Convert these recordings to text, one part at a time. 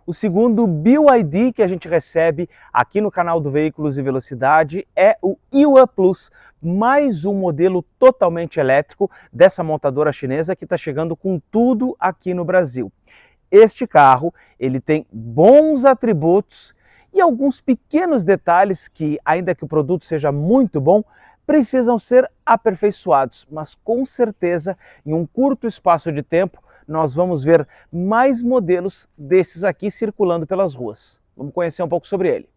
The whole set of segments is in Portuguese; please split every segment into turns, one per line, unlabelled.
O segundo BYD que a gente recebe aqui no canal do Veículos e Velocidade é o Ewa Plus, mais um modelo totalmente elétrico dessa montadora chinesa que está chegando com tudo aqui no Brasil. Este carro ele tem bons atributos e alguns pequenos detalhes que, ainda que o produto seja muito bom, precisam ser aperfeiçoados, mas com certeza em um curto espaço de tempo nós vamos ver mais modelos desses aqui circulando pelas ruas. Vamos conhecer um pouco sobre ele.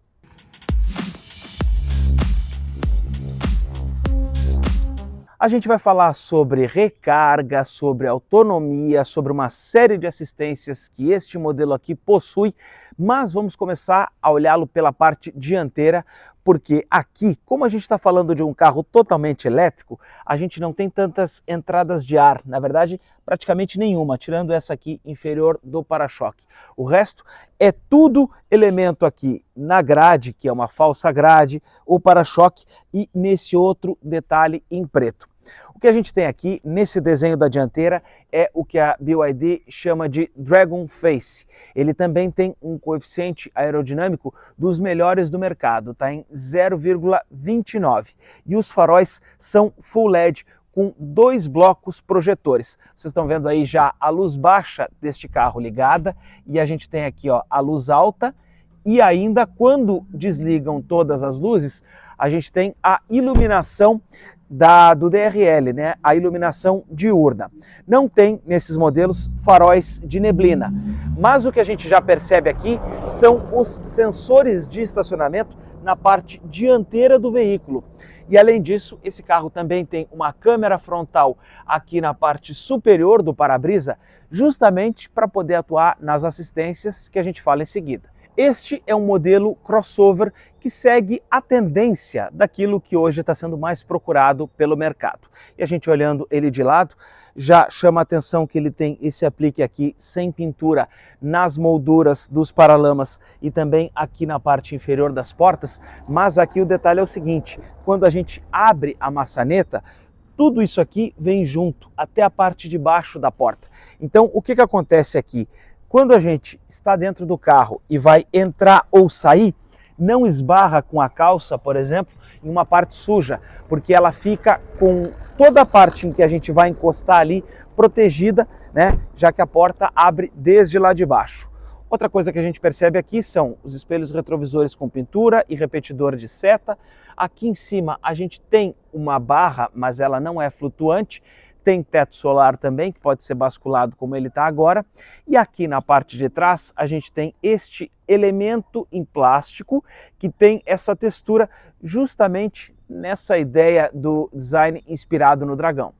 A gente vai falar sobre recarga, sobre autonomia, sobre uma série de assistências que este modelo aqui possui, mas vamos começar a olhá-lo pela parte dianteira, porque aqui, como a gente está falando de um carro totalmente elétrico, a gente não tem tantas entradas de ar, na verdade, praticamente nenhuma, tirando essa aqui inferior do para-choque. O resto é tudo elemento aqui na grade, que é uma falsa grade, o para-choque e nesse outro detalhe em preto. O que a gente tem aqui nesse desenho da dianteira é o que a BYD chama de Dragon Face. Ele também tem um coeficiente aerodinâmico dos melhores do mercado, está em 0,29. E os faróis são Full LED, com 2 blocos projetores. Vocês estão vendo aí já a luz baixa deste carro ligada e a gente tem aqui ó, a luz alta e ainda quando desligam todas as luzes, a gente tem a iluminação do DRL, né? A iluminação diurna. Não tem nesses modelos faróis de neblina, mas o que a gente já percebe aqui são os sensores de estacionamento na parte dianteira do veículo. E além disso, esse carro também tem uma câmera frontal aqui na parte superior do para-brisa, justamente para poder atuar nas assistências que a gente fala em seguida. Este é um modelo crossover que segue a tendência daquilo que hoje está sendo mais procurado pelo mercado. E a gente olhando ele de lado, já chama a atenção que ele tem esse aplique aqui sem pintura nas molduras dos paralamas e também aqui na parte inferior das portas, mas aqui o detalhe é o seguinte, quando a gente abre a maçaneta, tudo isso aqui vem junto até a parte de baixo da porta. Então o que acontece aqui? Quando a gente está dentro do carro e vai entrar ou sair, não esbarra com a calça, por exemplo, em uma parte suja, porque ela fica com toda a parte em que a gente vai encostar ali protegida, né, já que a porta abre desde lá de baixo. Outra coisa que a gente percebe aqui são os espelhos retrovisores com pintura e repetidor de seta. Aqui em cima a gente tem uma barra, mas ela não é flutuante. Tem teto solar também, que pode ser basculado como ele está agora. E aqui na parte de trás a gente tem este elemento em plástico que tem essa textura justamente nessa ideia do design inspirado no dragão.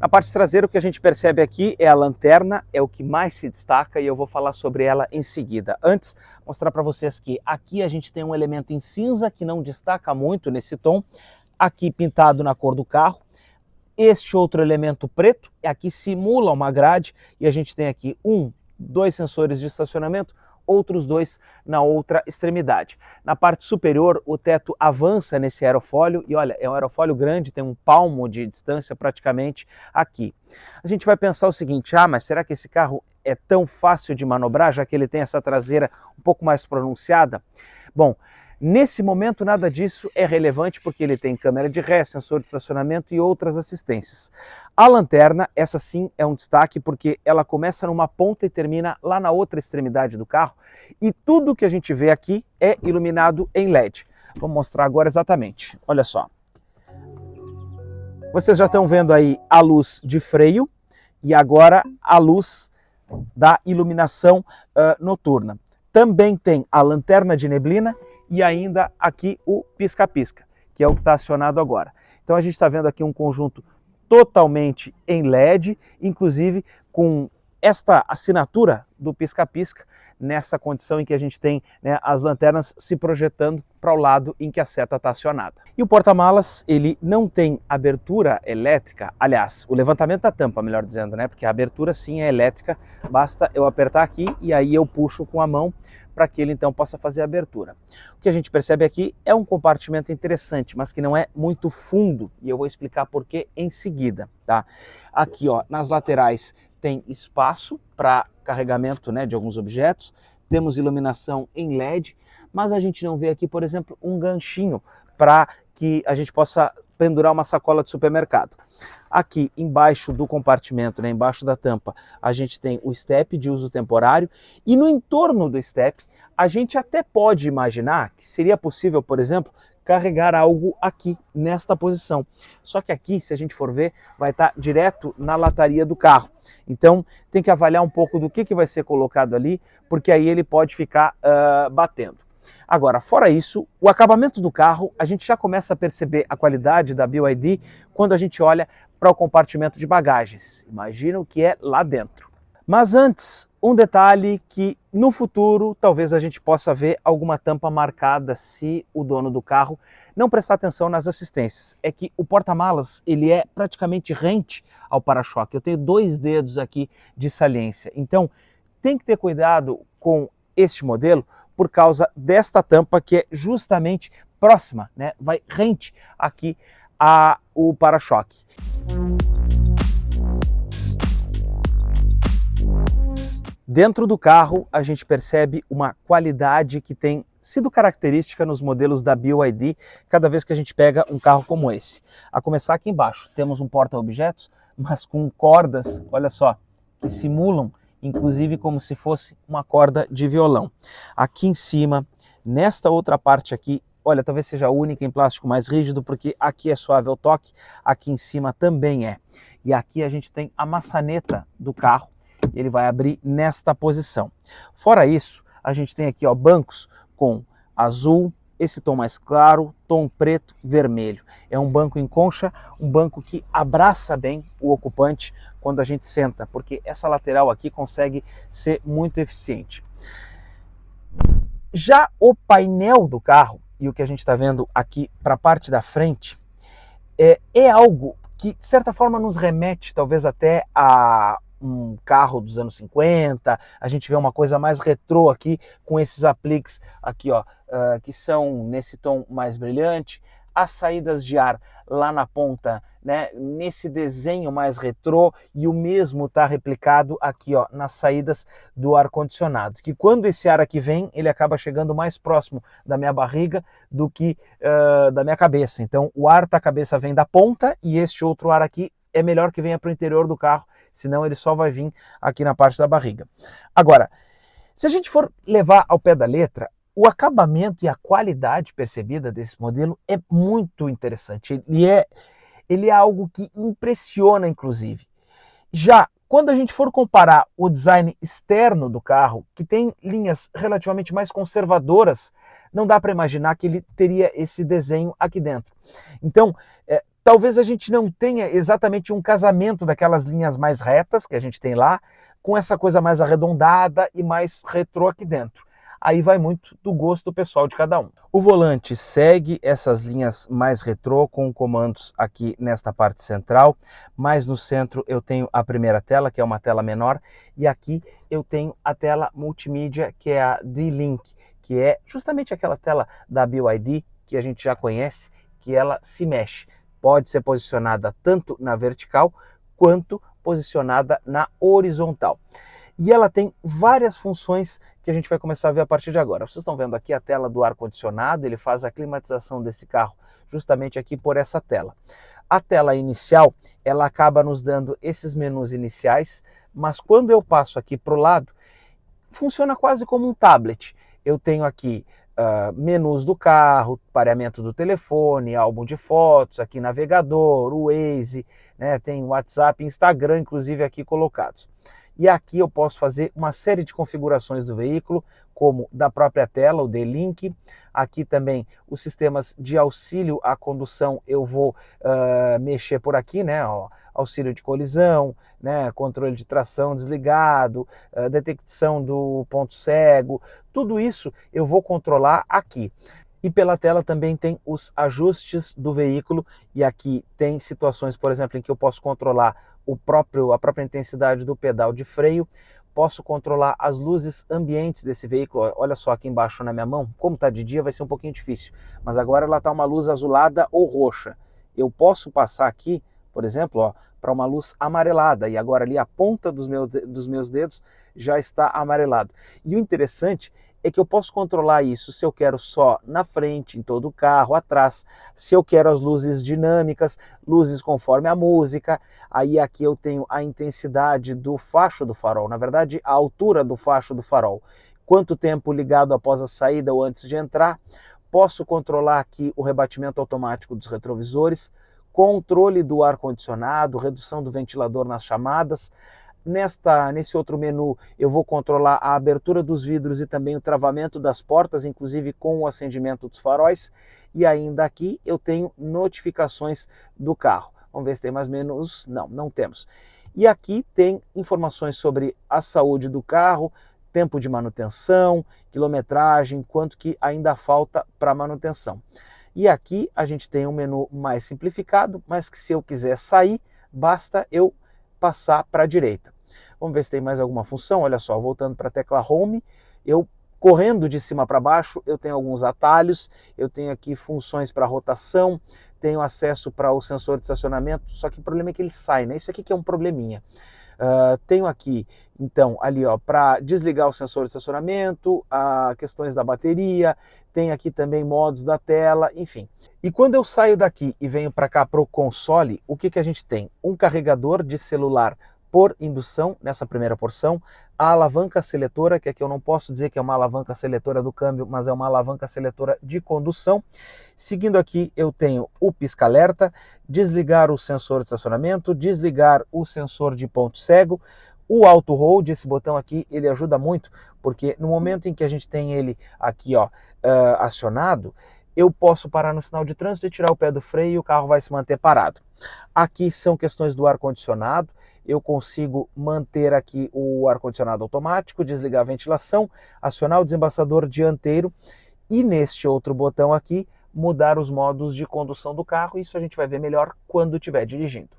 Na parte traseira o que a gente percebe aqui é a lanterna, é o que mais se destaca e eu vou falar sobre ela em seguida. Antes, mostrar para vocês que aqui a gente tem um elemento em cinza que não destaca muito nesse tom, aqui pintado na cor do carro. Este outro elemento preto, aqui simula uma grade e a gente tem aqui 2 sensores de estacionamento, outros 2 na outra extremidade. Na parte superior, o teto avança nesse aerofólio e olha, é um aerofólio grande, tem um palmo de distância praticamente aqui. A gente vai pensar o seguinte, mas será que esse carro é tão fácil de manobrar, já que ele tem essa traseira um pouco mais pronunciada? Bom, nesse momento nada disso é relevante porque ele tem câmera de ré, sensor de estacionamento e outras assistências. A lanterna, essa sim é um destaque porque ela começa numa ponta e termina lá na outra extremidade do carro e tudo que a gente vê aqui é iluminado em LED. Vou mostrar agora exatamente, olha só. Vocês já estão vendo aí a luz de freio e agora a luz da iluminação noturna. Também tem a lanterna de neblina e ainda aqui o pisca-pisca, que é o que está acionado agora. Então a gente está vendo aqui um conjunto totalmente em LED, inclusive com esta assinatura do pisca-pisca nessa condição em que a gente tem, né, as lanternas se projetando para o lado em que a seta está acionada. E o porta-malas, ele não tem abertura elétrica, aliás, o levantamento da tampa, melhor dizendo, né, porque a abertura sim é elétrica, basta eu apertar aqui e aí eu puxo com a mão para que ele então possa fazer a abertura. O que a gente percebe aqui é um compartimento interessante, mas que não é muito fundo, e eu vou explicar por que em seguida, tá? Aqui, ó, nas laterais tem espaço para carregamento, né, de alguns objetos, temos iluminação em LED, mas a gente não vê aqui, por exemplo, um ganchinho para que a gente possa pendurar uma sacola de supermercado. Aqui embaixo do compartimento, né, embaixo da tampa, a gente tem o step de uso temporário e no entorno do step a gente até pode imaginar que seria possível, por exemplo, carregar algo aqui, nesta posição. Só que aqui, se a gente for ver, vai estar direto na lataria do carro. Então, tem que avaliar um pouco do que vai ser colocado ali, porque aí ele pode ficar batendo. Agora, fora isso, o acabamento do carro, a gente já começa a perceber a qualidade da BYD quando a gente olha para o compartimento de bagagens. Imagina o que é lá dentro. Mas antes, um detalhe que no futuro talvez a gente possa ver alguma tampa marcada se o dono do carro não prestar atenção nas assistências. É que o porta-malas ele é praticamente rente ao para-choque. Eu tenho 2 dedos aqui de saliência. Então tem que ter cuidado com este modelo por causa desta tampa que é justamente próxima, né? Vai rente aqui ao para-choque. Dentro do carro, a gente percebe uma qualidade que tem sido característica nos modelos da BYD cada vez que a gente pega um carro como esse. A começar aqui embaixo, temos um porta-objetos, mas com cordas, olha só, que simulam, inclusive como se fosse uma corda de violão. Aqui em cima, nesta outra parte aqui, olha, talvez seja a única em plástico mais rígido, porque aqui é suave ao toque, aqui em cima também é. E aqui a gente tem a maçaneta do carro, ele vai abrir nesta posição. Fora isso, a gente tem aqui ó, bancos com azul, esse tom mais claro, tom preto, vermelho. É um banco em concha, um banco que abraça bem o ocupante quando a gente senta, porque essa lateral aqui consegue ser muito eficiente. Já o painel do carro, e o que a gente está vendo aqui para a parte da frente, é algo que de certa forma nos remete talvez até a um carro dos anos 50, a gente vê uma coisa mais retrô aqui, com esses apliques aqui, ó, que são nesse tom mais brilhante, as saídas de ar lá na ponta, né, nesse desenho mais retrô, e o mesmo está replicado aqui, ó, nas saídas do ar-condicionado, que quando esse ar aqui vem, ele acaba chegando mais próximo da minha barriga do que da minha cabeça. Então o ar da cabeça vem da ponta e este outro ar aqui é melhor que venha para o interior do carro, senão ele só vai vir aqui na parte da barriga. Agora, se a gente for levar ao pé da letra, o acabamento e a qualidade percebida desse modelo é muito interessante. Ele é algo que impressiona, inclusive. Já quando a gente for comparar o design externo do carro, que tem linhas relativamente mais conservadoras, não dá para imaginar que ele teria esse desenho aqui dentro. Então, talvez a gente não tenha exatamente um casamento daquelas linhas mais retas que a gente tem lá, com essa coisa mais arredondada e mais retrô aqui dentro. Aí vai muito do gosto pessoal de cada um. O volante segue essas linhas mais retrô com comandos aqui nesta parte central, mas no centro eu tenho a primeira tela, que é uma tela menor, e aqui eu tenho a tela multimídia, que é a D-Link, que é justamente aquela tela da BYD que a gente já conhece, que ela se mexe. Pode ser posicionada tanto na vertical quanto posicionada na horizontal. E ela tem várias funções que a gente vai começar a ver a partir de agora. Vocês estão vendo aqui a tela do ar-condicionado, ele faz a climatização desse carro justamente aqui por essa tela. A tela inicial, ela acaba nos dando esses menus iniciais, mas quando eu passo aqui para o lado, funciona quase como um tablet. Eu tenho aqui menus do carro, pareamento do telefone, álbum de fotos, aqui navegador, o Waze, né, tem WhatsApp e Instagram, inclusive aqui colocados. E aqui eu posso fazer uma série de configurações do veículo, como da própria tela, o D-Link. Aqui também os sistemas de auxílio à condução eu vou mexer por aqui, né? Ó, auxílio de colisão, né? Controle de tração desligado, detecção do ponto cego, tudo isso eu vou controlar aqui. E pela tela também tem os ajustes do veículo, e aqui tem situações, por exemplo, em que eu posso controlar a própria intensidade do pedal de freio, posso controlar as luzes ambientes desse veículo. Olha só aqui embaixo na minha mão, como está de dia vai ser um pouquinho difícil, mas agora ela está uma luz azulada ou roxa. Eu posso passar aqui, por exemplo, ó, para uma luz amarelada, e agora ali a ponta dos meus dedos já está amarelado. E o interessante é que eu posso controlar isso se eu quero só na frente, em todo o carro, atrás, se eu quero as luzes dinâmicas, luzes conforme a música, aí aqui eu tenho a intensidade do facho do farol, na verdade a altura do facho do farol, quanto tempo ligado após a saída ou antes de entrar, posso controlar aqui o rebatimento automático dos retrovisores, controle do ar-condicionado, redução do ventilador nas chamadas. Nesse outro menu eu vou controlar a abertura dos vidros e também o travamento das portas, inclusive com o acendimento dos faróis. E ainda aqui eu tenho notificações do carro. Vamos ver se tem mais menus. Não temos. E aqui tem informações sobre a saúde do carro, tempo de manutenção, quilometragem, quanto que ainda falta para manutenção. E aqui a gente tem um menu mais simplificado, mas que se eu quiser sair, basta eu passar para a direita. Vamos ver se tem mais alguma função. Olha só, voltando para a tecla Home, eu correndo de cima para baixo, eu tenho alguns atalhos, eu tenho aqui funções para rotação, tenho acesso para o sensor de estacionamento, só que o problema é que ele sai, né? Isso aqui que é um probleminha. Tenho aqui, então, ali ó, para desligar o sensor de estacionamento, questões da bateria, tem aqui também modos da tela, enfim. E quando eu saio daqui e venho para cá para o console, o que a gente tem? Um carregador de celular por indução, nessa primeira porção, a alavanca seletora, que aqui eu não posso dizer que é uma alavanca seletora do câmbio, mas é uma alavanca seletora de condução. Seguindo aqui eu tenho o pisca-alerta, desligar o sensor de estacionamento, desligar o sensor de ponto cego, o auto hold, esse botão aqui, ele ajuda muito, porque no momento em que a gente tem ele aqui ó, acionado, eu posso parar no sinal de trânsito e tirar o pé do freio e o carro vai se manter parado. Aqui são questões do ar-condicionado, eu consigo manter aqui o ar-condicionado automático, desligar a ventilação, acionar o desembaçador dianteiro e neste outro botão aqui, mudar os modos de condução do carro. Isso a gente vai ver melhor quando estiver dirigindo.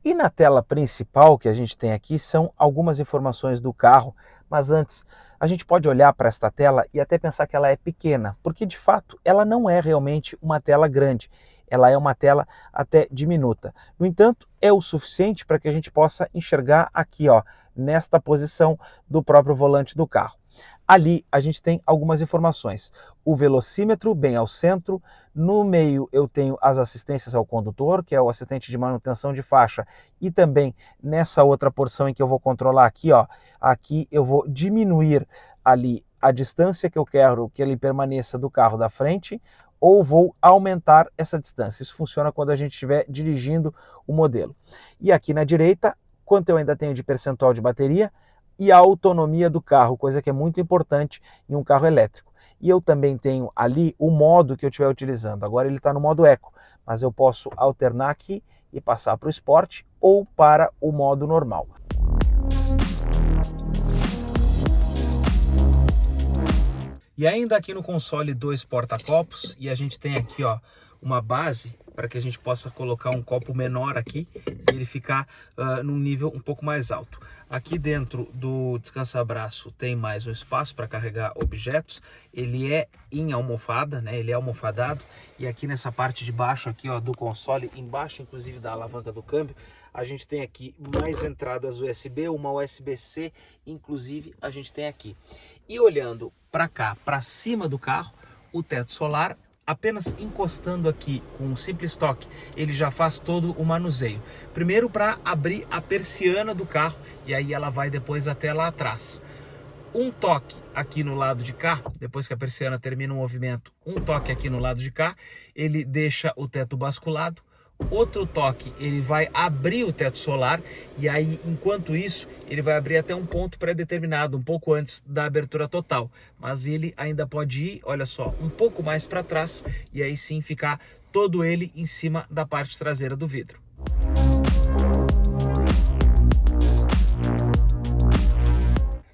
E na tela principal que a gente tem aqui são algumas informações do carro, mas antes a gente pode olhar para esta tela e até pensar que ela é pequena, porque de fato ela não é realmente uma tela grande, ela é uma tela até diminuta. No entanto, é o suficiente para que a gente possa enxergar aqui, ó, nesta posição do próprio volante do carro. Ali a gente tem algumas informações, o velocímetro bem ao centro, no meio eu tenho as assistências ao condutor, que é o assistente de manutenção de faixa, e também nessa outra porção em que eu vou controlar aqui, ó, aqui eu vou diminuir ali a distância que eu quero que ele permaneça do carro da frente, ou vou aumentar essa distância. Isso funciona quando a gente estiver dirigindo o modelo. E aqui na direita, quanto eu ainda tenho de percentual de bateria, e a autonomia do carro, coisa que é muito importante em um carro elétrico. E eu também tenho ali o modo que eu estiver utilizando. Agora ele está no modo Eco, mas eu posso alternar aqui e passar para o Sport ou para o modo normal. E ainda aqui no console 2 porta-copos, e a gente tem aqui ó, uma base para que a gente possa colocar um copo menor aqui e ele ficar num nível um pouco mais alto. Aqui dentro do descansa-braço tem mais um espaço para carregar objetos, ele é em almofada, né? Ele é almofadado, e aqui nessa parte de baixo aqui ó, do console, embaixo inclusive da alavanca do câmbio, a gente tem aqui mais entradas USB, uma USB-C, inclusive a gente tem aqui. E olhando para cá, para cima do carro, o teto solar, apenas encostando aqui com um simples toque, ele já faz todo o manuseio. Primeiro para abrir a persiana do carro, e aí ela vai depois até lá atrás. Um toque aqui no lado de cá, depois que a persiana termina o movimento, um toque aqui no lado de cá, ele deixa o teto basculado. Outro toque, ele vai abrir o teto solar, e aí, enquanto isso, ele vai abrir até um ponto pré-determinado, um pouco antes da abertura total. Mas ele ainda pode ir, olha só, um pouco mais para trás, e aí sim ficar todo ele em cima da parte traseira do vidro.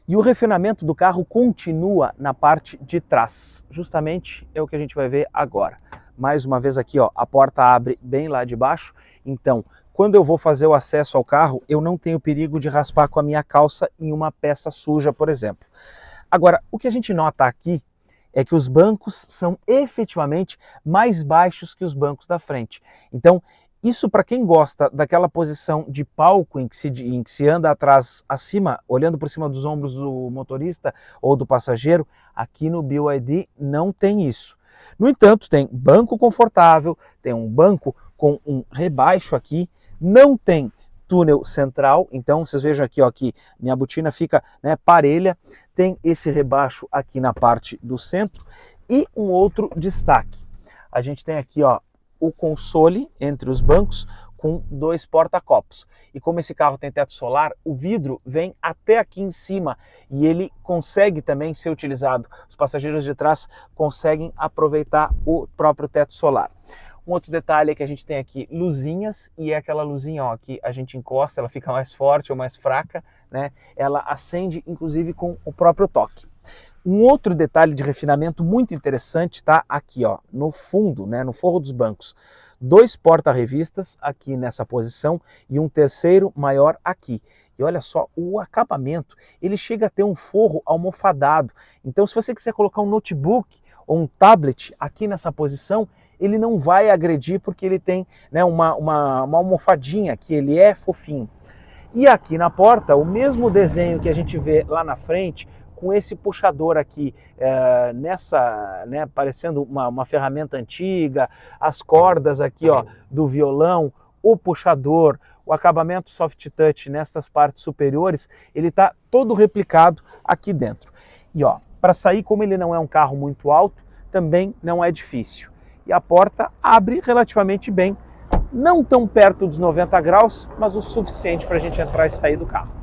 E o refinamento do carro continua na parte de trás. Justamente é o que a gente vai ver agora. Mais uma vez aqui, ó, a porta abre bem lá de baixo, então quando eu vou fazer o acesso ao carro, eu não tenho perigo de raspar com a minha calça em uma peça suja, por exemplo. Agora, o que a gente nota aqui é que os bancos são efetivamente mais baixos que os bancos da frente. Então, isso para quem gosta daquela posição de palco em que se anda atrás, acima, olhando por cima dos ombros do motorista ou do passageiro, aqui no BYD não tem isso. No entanto, tem banco confortável, tem um banco com um rebaixo aqui, não tem túnel central, então vocês vejam aqui, ó, que minha botina fica, né, parelha, tem esse rebaixo aqui na parte do centro e um outro destaque. A gente tem aqui, ó, o console entre os bancos com 2 porta-copos. E como esse carro tem teto solar, o vidro vem até aqui em cima e ele consegue também ser utilizado. Os passageiros de trás conseguem aproveitar o próprio teto solar. Um outro detalhe é que a gente tem aqui luzinhas e é aquela luzinha, ó, que a gente encosta, ela fica mais forte ou mais fraca, né? Ela acende inclusive com o próprio toque. Um outro detalhe de refinamento muito interessante tá aqui, ó, no fundo, né, no forro dos bancos. 2 porta-revistas aqui nessa posição e um terceiro maior aqui. E olha só, o acabamento, ele chega a ter um forro almofadado. Então, se você quiser colocar um notebook ou um tablet aqui nessa posição, ele não vai agredir porque ele tem, né, uma almofadinha que ele é fofinho. E aqui na porta, o mesmo desenho que a gente vê lá na frente, com esse puxador aqui, né, parecendo uma ferramenta antiga, as cordas aqui, ó, do violão, o puxador, o acabamento soft touch nestas partes superiores, ele está todo replicado aqui dentro. E ó, para sair, como ele não é um carro muito alto, também não é difícil. E a porta abre relativamente bem, não tão perto dos 90 graus, mas o suficiente para a gente entrar e sair do carro.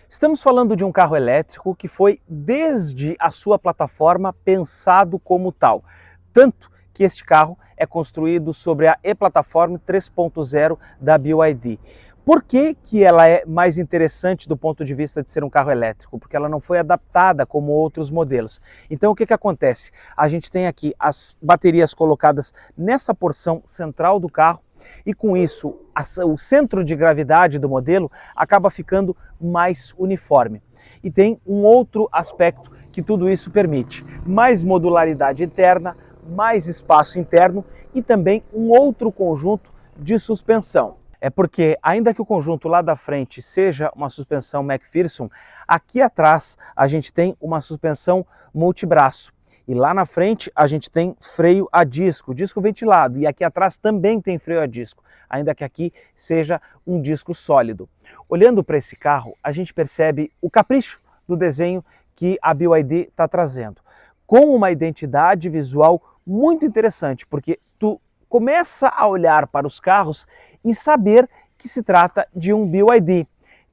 Estamos falando de um carro elétrico que foi, desde a sua plataforma, pensado como tal. Tanto que este carro é construído sobre a e-Plataforma 3.0 da BYD. Por que que ela é mais interessante do ponto de vista de ser um carro elétrico? Porque ela não foi adaptada como outros modelos. Então o que que acontece? A gente tem aqui as baterias colocadas nessa porção central do carro e com isso o centro de gravidade do modelo acaba ficando mais uniforme. E tem um outro aspecto que tudo isso permite: mais modularidade interna, mais espaço interno e também um outro conjunto de suspensão. É porque, ainda que o conjunto lá da frente seja uma suspensão McPherson, aqui atrás a gente tem uma suspensão multibraço. E lá na frente a gente tem freio a disco, disco ventilado. E aqui atrás também tem freio a disco, ainda que aqui seja um disco sólido. Olhando para esse carro, a gente percebe o capricho do desenho que a BYD está trazendo, com uma identidade visual muito interessante, porque tu começa a olhar para os carros e saber que se trata de um BYD.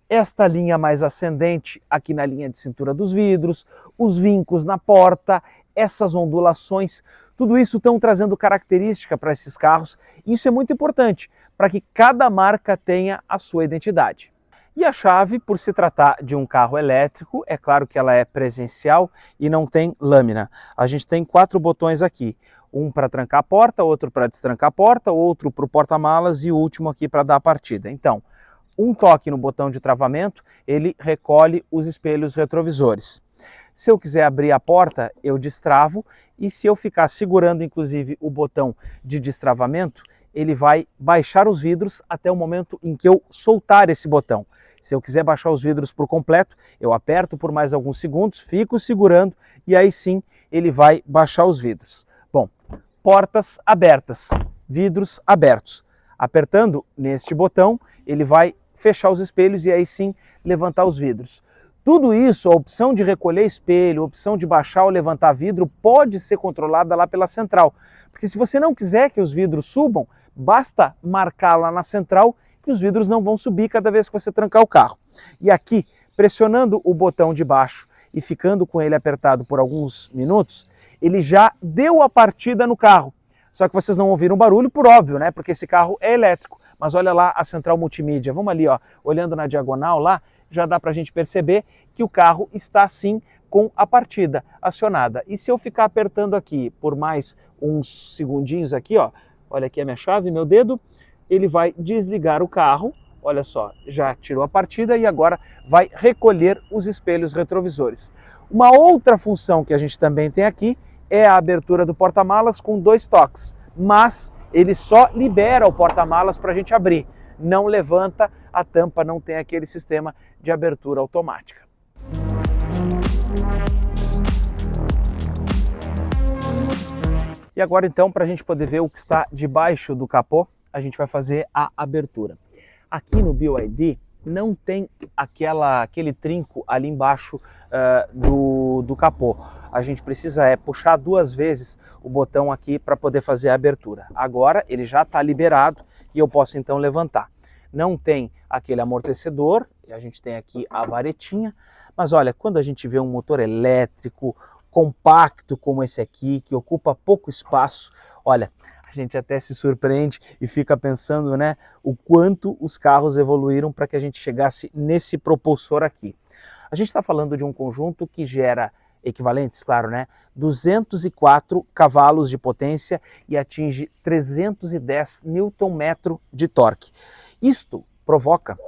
Esta linha mais ascendente aqui na linha de cintura dos vidros, os vincos na porta, essas ondulações, tudo isso estão trazendo característica para esses carros. Isso é muito importante para que cada marca tenha a sua identidade. E a chave, por se tratar de um carro elétrico, é claro que ela é presencial e não tem lâmina. A gente tem 4 botões aqui. Um para trancar a porta, outro para destrancar a porta, outro para o porta-malas e o último aqui para dar a partida. Então, um toque no botão de travamento, ele recolhe os espelhos retrovisores. Se eu quiser abrir a porta, eu destravo, e se eu ficar segurando inclusive o botão de destravamento, ele vai baixar os vidros até o momento em que eu soltar esse botão. Se eu quiser baixar os vidros por completo, eu aperto por mais alguns segundos, fico segurando e aí sim ele vai baixar os vidros. Bom, portas abertas, vidros abertos. Apertando neste botão, ele vai fechar os espelhos e aí sim levantar os vidros. Tudo isso, a opção de recolher espelho, a opção de baixar ou levantar vidro, pode ser controlada lá pela central. Porque se você não quiser que os vidros subam, basta marcar lá na central que os vidros não vão subir cada vez que você trancar o carro. E aqui, pressionando o botão de baixo e ficando com ele apertado por alguns minutos, ele já deu a partida no carro. Só que vocês não ouviram barulho, por óbvio, né? Porque esse carro é elétrico. Mas olha lá a central multimídia. Vamos ali, ó, olhando na diagonal lá, já dá para a gente perceber que o carro está sim com a partida acionada. E se eu ficar apertando aqui por mais uns segundinhos aqui, ó, olha aqui a minha chave, meu dedo, ele vai desligar o carro olha só, já tirou a partida e agora vai recolher os espelhos retrovisores. Uma outra função que a gente também tem aqui é a abertura do porta-malas com 2 toques, mas ele só libera o porta-malas para a gente abrir, não levanta a tampa, não tem aquele sistema de abertura automática. E agora então, para a gente poder ver o que está debaixo do capô, a gente vai fazer a abertura. Aqui no BYD não tem aquele trinco ali embaixo do capô. A gente precisa puxar 2 vezes o botão aqui para poder fazer a abertura. Agora ele já está liberado e eu posso então levantar. Não tem aquele amortecedor, e a gente tem aqui a varetinha, mas olha, quando a gente vê um motor elétrico compacto como esse aqui, que ocupa pouco espaço, olha, a gente até se surpreende e fica pensando, né, o quanto os carros evoluíram para que a gente chegasse nesse propulsor aqui. A gente está falando de um conjunto que gera equivalentes, claro, né, 204 cavalos de potência e atinge 310 Nm de torque. Isto provoca,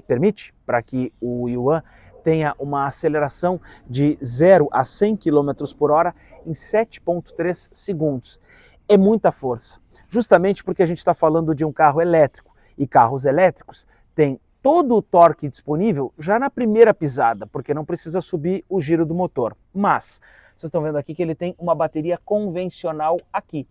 permite para que o Yuan tenha uma aceleração de 0 a 100 km por hora em 7,3 segundos. É muita força, justamente porque a gente está falando de um carro elétrico, e carros elétricos têm todo o torque disponível já na primeira pisada, porque não precisa subir o giro do motor. Mas vocês estão vendo aqui que ele tem uma bateria convencional aqui.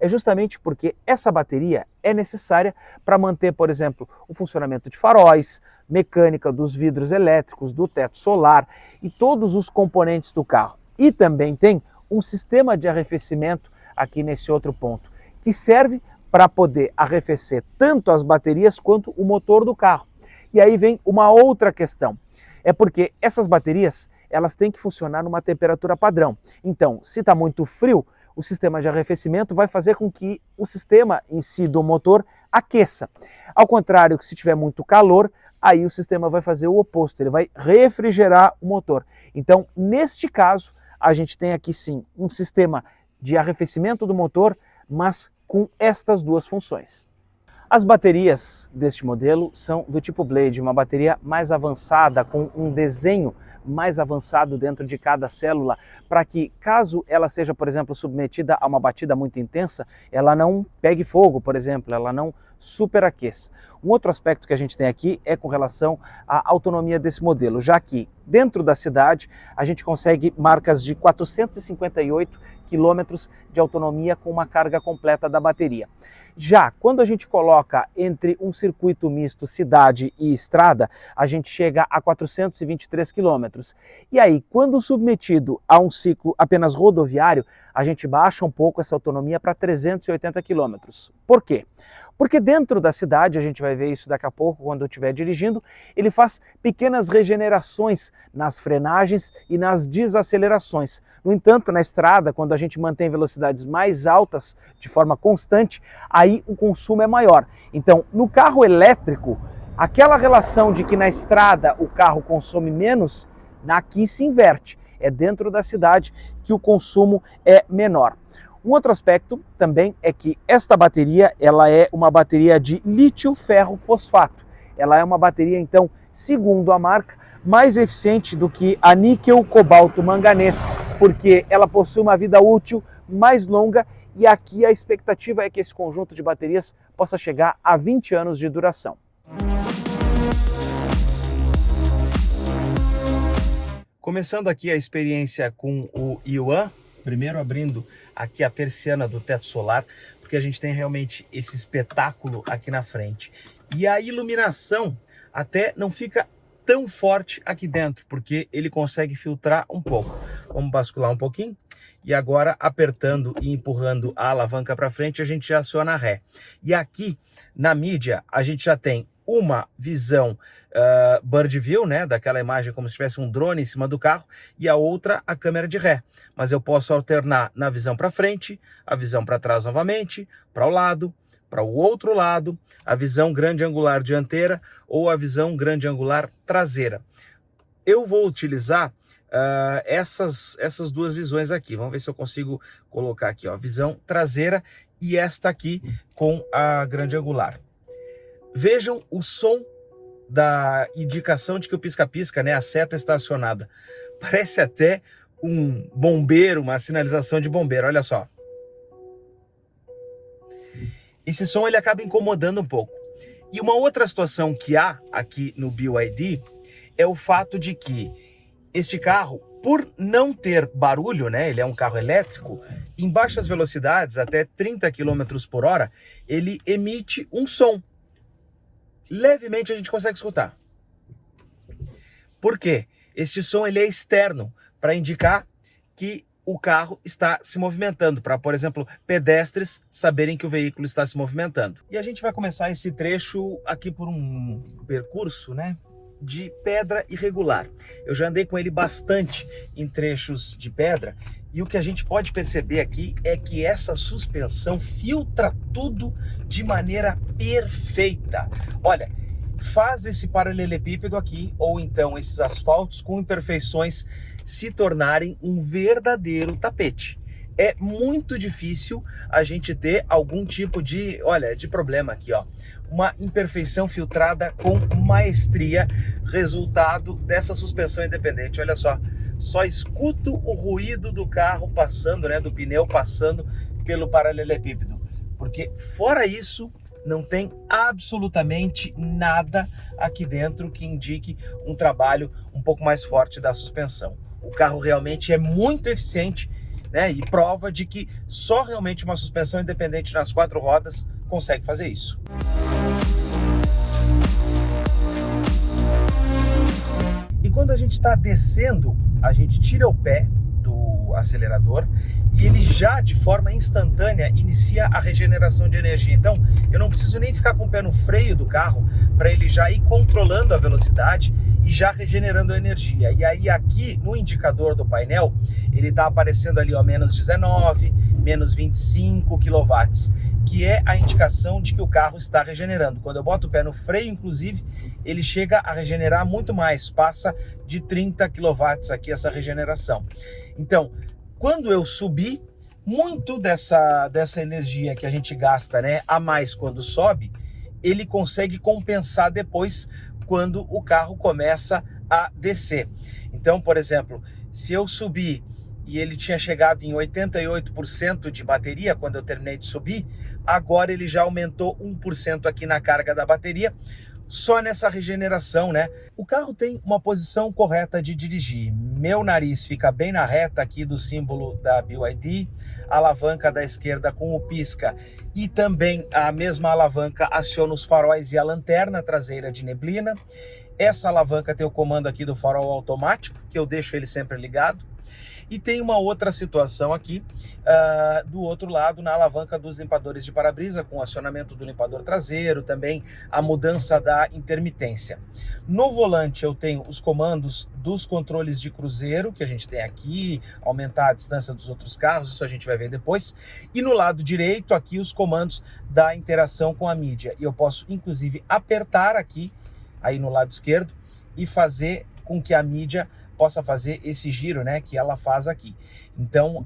É justamente porque essa bateria é necessária para manter, por exemplo, o funcionamento de faróis, mecânica dos vidros elétricos, do teto solar e todos os componentes do carro. E também tem um sistema de arrefecimento aqui nesse outro ponto, que serve para poder arrefecer tanto as baterias quanto o motor do carro. E aí vem uma outra questão, é porque essas baterias elas têm que funcionar numa temperatura padrão. Então, se está muito frio, o sistema de arrefecimento vai fazer com que o sistema em si do motor aqueça. Ao contrário, que se tiver muito calor, aí o sistema vai fazer o oposto, ele vai refrigerar o motor. Então, neste caso, a gente tem aqui sim um sistema de arrefecimento do motor, mas com estas 2 funções. As baterias deste modelo são do tipo Blade, uma bateria mais avançada, com um desenho mais avançado dentro de cada célula, para que, caso ela seja, por exemplo, submetida a uma batida muito intensa, ela não pegue fogo, por exemplo, ela não superaqueça. Um outro aspecto que a gente tem aqui é com relação à autonomia desse modelo, já que dentro da cidade a gente consegue marcas de 458 quilômetros de autonomia com uma carga completa da bateria. Já quando a gente coloca entre um circuito misto cidade e estrada, a gente chega a 423 quilômetros. E aí, quando submetido a um ciclo apenas rodoviário, a gente baixa um pouco essa autonomia para 380 quilômetros. Por quê? Porque dentro da cidade, a gente vai ver isso daqui a pouco quando eu estiver dirigindo, ele faz pequenas regenerações nas frenagens e nas desacelerações. No entanto, na estrada, quando a gente mantém velocidades mais altas de forma constante, aí o consumo é maior. Então, no carro elétrico, aquela relação de que na estrada o carro consome menos, aqui se inverte. É dentro da cidade que o consumo é menor. Um outro aspecto também é que esta bateria ela é uma bateria de lítio-ferro-fosfato. Ela é uma bateria, então, segundo a marca, mais eficiente do que a níquel-cobalto-manganês, porque ela possui uma vida útil mais longa e aqui a expectativa é que esse conjunto de baterias possa chegar a 20 anos de duração. Começando aqui a experiência com o Yuan, primeiro abrindo aqui a persiana do teto solar, porque a gente tem realmente esse espetáculo aqui na frente. E a iluminação até não fica tão forte aqui dentro, porque ele consegue filtrar um pouco. Vamos bascular um pouquinho. E agora, apertando e empurrando a alavanca para frente, a gente já aciona a ré. E aqui, na mídia, a gente já tem uma visão bird view, né, daquela imagem como se tivesse um drone em cima do carro, e a outra a câmera de ré. Mas eu posso alternar na visão para frente, a visão para trás novamente, para o lado, para o outro lado, a visão grande angular dianteira ou a visão grande angular traseira. Eu vou utilizar essas 2 visões aqui. Vamos ver se eu consigo colocar aqui, ó, visão traseira e esta aqui com a grande angular. Vejam o som da indicação de que o pisca-pisca, né, a seta está acionada. Parece até um bombeiro, uma sinalização de bombeiro, olha só. Esse som ele acaba incomodando um pouco. E uma outra situação que há aqui no BYD é o fato de que este carro, por não ter barulho, né, ele é um carro elétrico, em baixas velocidades, até 30 km por hora, ele emite um som. Levemente a gente consegue escutar. Por quê? Este som ele é externo, para indicar que o carro está se movimentando, para, por exemplo, pedestres saberem que o veículo está se movimentando. E a gente vai começar esse trecho aqui por um percurso, né, de pedra irregular. Eu já andei com ele bastante em trechos de pedra e o que a gente pode perceber aqui é que essa suspensão filtra tudo de maneira perfeita. Olha, faz esse paralelepípedo aqui, ou então esses asfaltos com imperfeições se tornarem um verdadeiro tapete. É muito difícil a gente ter algum tipo de, olha, de problema aqui, ó. Uma imperfeição filtrada com maestria, resultado dessa suspensão independente. Olha só escuto o ruído do carro passando, né, do pneu passando pelo paralelepípedo. Porque fora isso, não tem absolutamente nada aqui dentro que indique um trabalho um pouco mais forte da suspensão. O carro realmente é muito eficiente, né, e prova de que só realmente uma suspensão independente nas 4 rodas consegue fazer isso. E quando a gente está descendo, a gente tira o pé do acelerador e ele já de forma instantânea inicia a regeneração de energia. Então eu não preciso nem ficar com o pé no freio do carro para ele já ir controlando a velocidade e já regenerando a energia. E aí aqui no indicador do painel ele está aparecendo ali, ó, menos 19, menos 25 kW, que é a indicação de que o carro está regenerando. Quando eu boto o pé no freio, inclusive, ele chega a regenerar muito mais, passa de 30 kW aqui essa regeneração. Então, quando eu subir, muito dessa energia que a gente gasta, né, a mais quando sobe, ele consegue compensar depois quando o carro começa a descer. Então, por exemplo, se eu subir e ele tinha chegado em 88% de bateria quando eu terminei de subir, agora ele já aumentou 1% aqui na carga da bateria, só nessa regeneração, né? O carro tem uma posição correta de dirigir. Meu nariz fica bem na reta aqui do símbolo da BYD, a alavanca da esquerda com o pisca e também a mesma alavanca aciona os faróis e a lanterna traseira de neblina. Essa alavanca tem o comando aqui do farol automático, que eu deixo ele sempre ligado. E tem uma outra situação aqui, do outro lado, na alavanca dos limpadores de para-brisa, com o acionamento do limpador traseiro, também a mudança da intermitência. No volante eu tenho os comandos dos controles de cruzeiro, que a gente tem aqui, aumentar a distância dos outros carros, isso a gente vai ver depois. E no lado direito, aqui os comandos da interação com a mídia. E eu posso, inclusive, apertar aqui, aí no lado esquerdo, e fazer com que a mídia possa fazer esse giro, né, que ela faz aqui. Então,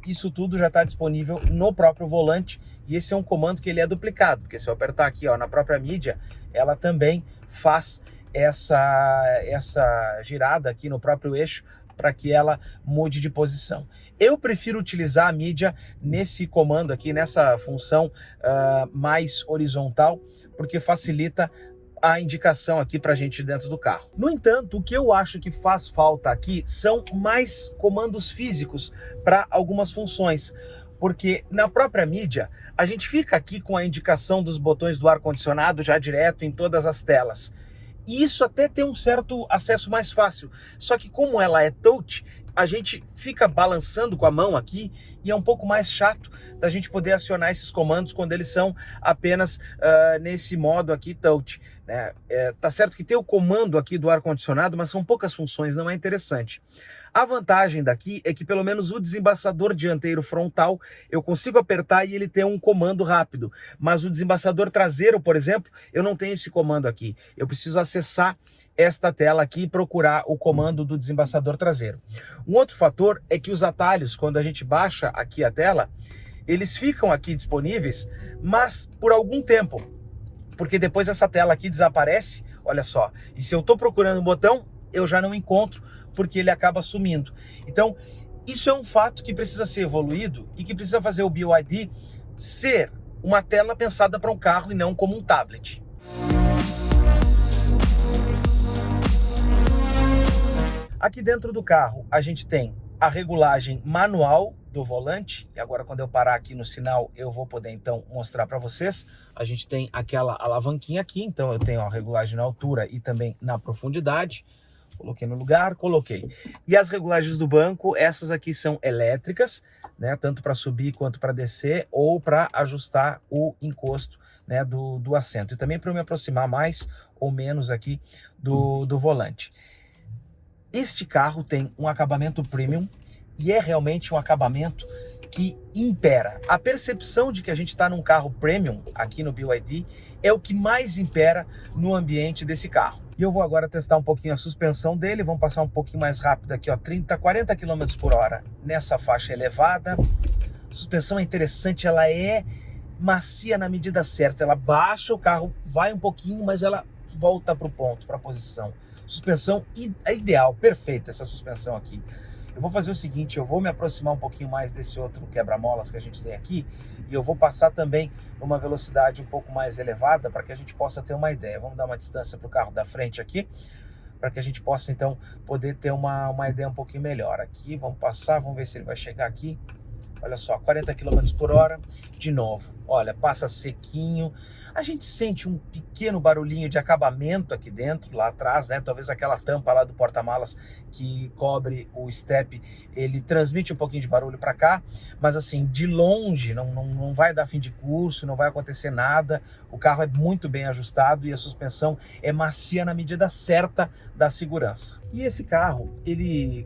isso tudo já está disponível no próprio volante e esse é um comando que ele é duplicado, porque se eu apertar aqui, ó, na própria mídia, ela também faz essa girada aqui no próprio eixo para que ela mude de posição. Eu prefiro utilizar a mídia nesse comando aqui, nessa função mais horizontal, porque facilita a indicação aqui para a gente dentro do carro. No entanto, o que eu acho que faz falta aqui são mais comandos físicos para algumas funções, porque na própria mídia a gente fica aqui com a indicação dos botões do ar-condicionado já direto em todas as telas. E isso até tem um certo acesso mais fácil, só que como ela é touch, a gente fica balançando com a mão aqui e é um pouco mais chato da gente poder acionar esses comandos quando eles são apenas nesse modo aqui touch, né? Tá certo que tem o comando aqui do ar-condicionado, mas são poucas funções, não é interessante. A vantagem daqui é que pelo menos o desembaçador dianteiro frontal eu consigo apertar e ele tem um comando rápido, mas o desembaçador traseiro, por exemplo, eu não tenho esse comando aqui. Eu preciso acessar esta tela aqui e procurar o comando do desembaçador traseiro. Um outro fator é que os atalhos, quando a gente baixa aqui a tela, eles ficam aqui disponíveis, mas por algum tempo. porque depois essa tela aqui desaparece, olha só, e se eu estou procurando um botão, eu já não encontro, porque ele acaba sumindo. Então, isso é um fato que precisa ser evoluído e que precisa fazer o BYD ser uma tela pensada para um carro e não como um tablet. Aqui dentro do carro a gente tem a regulagem manual do volante, e agora quando eu parar aqui no sinal eu vou poder então mostrar para vocês. A gente tem aquela alavanquinha aqui, então eu tenho a regulagem na altura e também na profundidade. Coloquei no lugar, coloquei. E as regulagens do banco, essas aqui são elétricas, né, tanto para subir quanto para descer, ou para ajustar o encosto, né, do assento. E também para eu me aproximar mais ou menos aqui do volante. Este carro tem um acabamento premium e é realmente um acabamento que impera. A percepção de que a gente está num carro premium aqui no BYD é o que mais impera no ambiente desse carro. E eu vou agora testar um pouquinho a suspensão dele, vamos passar um pouquinho mais rápido aqui, ó, 30, 40 km por hora nessa faixa elevada. A suspensão é interessante, ela é macia na medida certa, ela baixa, o carro vai um pouquinho, mas ela volta para o ponto, para a posição. Suspensão é ideal, perfeita essa suspensão aqui. Eu vou fazer o seguinte, eu vou me aproximar um pouquinho mais desse outro quebra-molas que a gente tem aqui e eu vou passar também numa velocidade um pouco mais elevada para que a gente possa ter uma ideia. Vamos dar uma distância para o carro da frente aqui, para que a gente possa então poder ter uma ideia um pouquinho melhor. Aqui, vamos passar, vamos ver se ele vai chegar aqui. Olha só, 40 km por hora, de novo, olha, passa sequinho. A gente sente um pequeno barulhinho de acabamento aqui dentro, lá atrás, né? Talvez aquela tampa lá do porta-malas que cobre o step, ele transmite um pouquinho de barulho para cá, mas assim, de longe, não vai dar fim de curso, não vai acontecer nada. O carro é muito bem ajustado e a suspensão é macia na medida certa da segurança. E esse carro,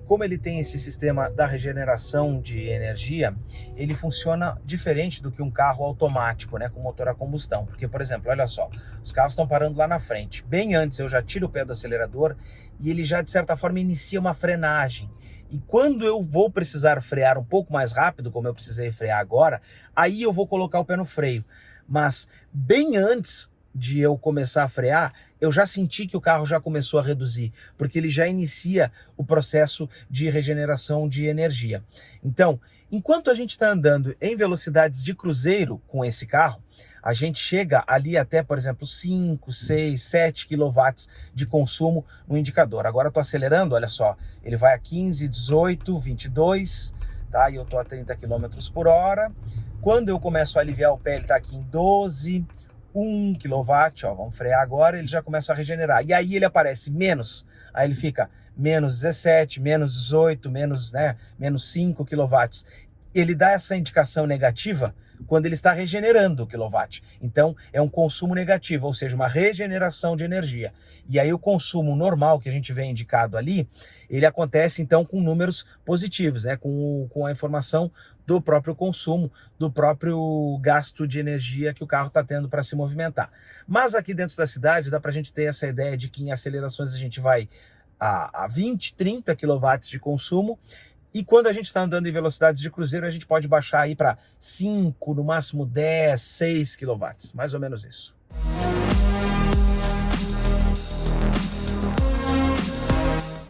como ele tem esse sistema da regeneração de energia, ele funciona diferente do que um carro automático, né, com motor a combustão. Porque, por exemplo, olha só, os carros estão parando lá na frente. Bem antes eu já tiro o pé do acelerador e ele já, de certa forma, inicia uma frenagem. E quando eu vou precisar frear um pouco mais rápido, como eu precisei frear agora, aí eu vou colocar o pé no freio. Mas bem antes de eu começar a frear, eu já senti que o carro já começou a reduzir, porque ele já inicia o processo de regeneração de energia. Então, enquanto a gente está andando em velocidades de cruzeiro com esse carro, a gente chega ali até, por exemplo, 5, 6, 7 kW de consumo no indicador. Agora eu estou acelerando, olha só, ele vai a 15, 18, 22, tá? E eu estou a 30 km por hora. Quando eu começo a aliviar o pé, ele está aqui em 12, 1 kW, ó, vamos frear agora, ele já começa a regenerar. E aí ele aparece menos, aí ele fica menos 17, menos 18, menos 5 kW. Ele dá essa indicação negativa quando ele está regenerando o quilowatt. Então, é um consumo negativo, ou seja, uma regeneração de energia. E aí o consumo normal que a gente vê indicado ali, ele acontece então com números positivos, né? Com a informação do próprio consumo, do próprio gasto de energia que o carro está tendo para se movimentar. Mas aqui dentro da cidade dá para a gente ter essa ideia de que em acelerações a gente vai a 20, 30 kW de consumo, e quando a gente está andando em velocidades de cruzeiro, a gente pode baixar aí para 5, no máximo 10, 6 kW, mais ou menos isso.